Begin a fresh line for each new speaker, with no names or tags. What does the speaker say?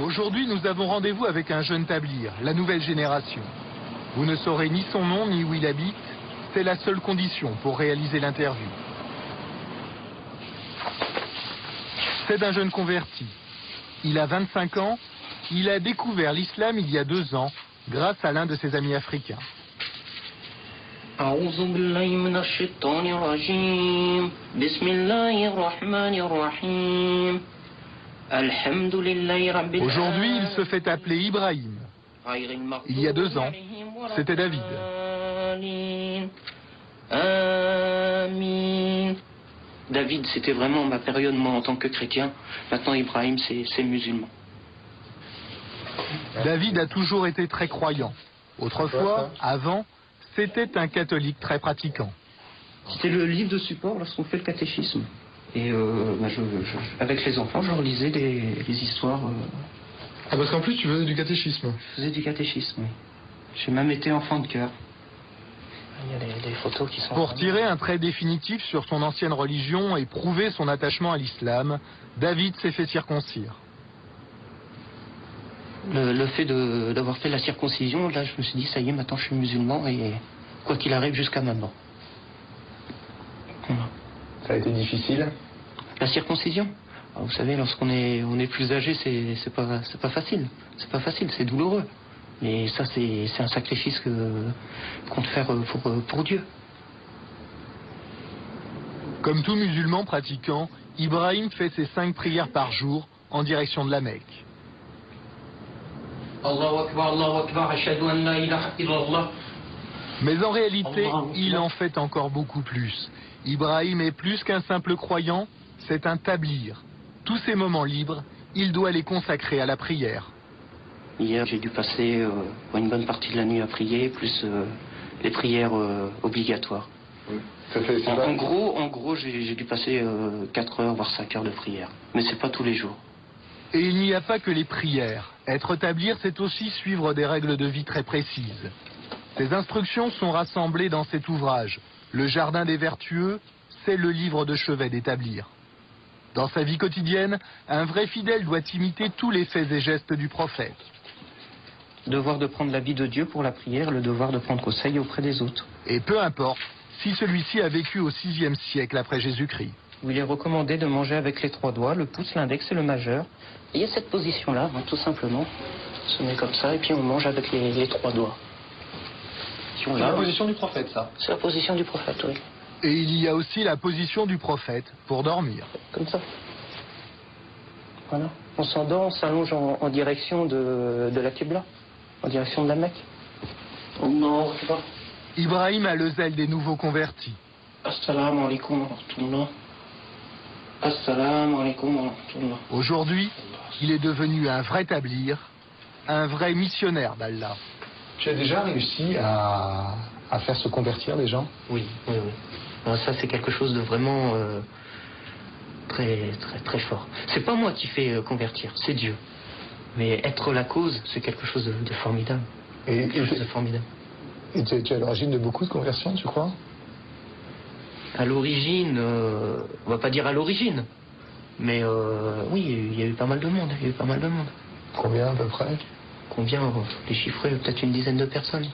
Aujourd'hui, nous avons rendez-vous avec un jeune tablir, la nouvelle génération. Vous ne saurez ni son nom ni où il habite. C'est la seule condition pour réaliser l'interview. C'est d'un jeune converti. Il a 25 ans. Il a découvert l'islam il y a 2 ans grâce à l'un de ses amis africains. Aujourd'hui, il se fait appeler Ibrahim. Il y a 2 ans, c'était David.
David, c'était vraiment ma période, moi, en tant que chrétien. Maintenant, Ibrahim, c'est musulman.
David a toujours été très croyant. Autrefois, avant, c'était un catholique très pratiquant.
C'était le livre de support lorsqu'on fait le catéchisme. Et avec les enfants, je leur lisais les histoires.
Ah, parce qu'en plus, tu faisais du catéchisme.
Je faisais du catéchisme, oui. J'ai même été enfant de cœur. Il y a des photos qui sont...
Pour tirer un trait définitif sur son ancienne religion et prouver son attachement à l'islam, David s'est fait circoncire.
Le fait d'avoir fait la circoncision, là, je me suis dit, ça y est, maintenant je suis musulman et quoi qu'il arrive jusqu'à maintenant. Voilà.
Ça a été difficile?
La circoncision? Alors, vous savez, lorsqu'on est plus âgé, c'est pas facile. C'est pas facile, c'est douloureux. Mais ça, c'est un sacrifice qu'on doit faire pour Dieu.
Comme tout musulman pratiquant, Ibrahim fait ses 5 prières par jour en direction de la Mecque.
Allahu Akbar, Allahu Akbar, ashhadu an la ilaha illallah.
Mais en réalité, il en fait encore beaucoup plus. Ibrahim est plus qu'un simple croyant, c'est un tablir. Tous ses moments libres, il doit les consacrer à la prière.
Hier, j'ai dû passer une bonne partie de la nuit à prier, plus les prières obligatoires.
Oui.
En gros, j'ai dû passer 4 heures, voire 5 heures de prière. Mais c'est pas tous les jours.
Et il n'y a pas que les prières. Être tablir, c'est aussi suivre des règles de vie très précises. Ces instructions sont rassemblées dans cet ouvrage. Le Jardin des Vertueux, c'est le livre de chevet des tablirs. Dans sa vie quotidienne, un vrai fidèle doit imiter tous les faits et gestes du prophète.
Devoir de prendre l'habit de Dieu pour la prière, le devoir de prendre conseil auprès des autres.
Et peu importe si celui-ci a vécu au VIe siècle après Jésus-Christ.
Où il est recommandé de manger avec les 3 doigts, le pouce, l'index et le majeur. Et il y a cette position-là, tout simplement. On se met comme ça et puis on mange avec les 3 doigts.
C'est la position du prophète, ça.
C'est la position du prophète, oui.
Et il y a aussi la position du prophète pour dormir.
Comme ça. Voilà. On s'endort, on s'allonge en direction de la Qibla, en direction de la Mecque. Allah Akbar.
Ibrahim a le zèle des nouveaux convertis.
Assalamu alaikum wa rahmatullah. Assalamu alaikum wa rahmatullah.
Aujourd'hui, il est devenu un vrai tablir, un vrai missionnaire d'Allah.
Tu as déjà réussi à faire se convertir les gens?
Oui. Alors ça, c'est quelque chose de vraiment très fort. C'est pas moi qui fais convertir, c'est Dieu. Mais être la cause, c'est quelque chose de formidable. Et tu
es à l'origine de beaucoup de conversions, tu crois?
À l'origine, on va pas dire à l'origine, mais oui, il y a eu pas mal de monde.
Combien à peu près?
Combien? Les chiffrer, peut-être une dizaine de personnes.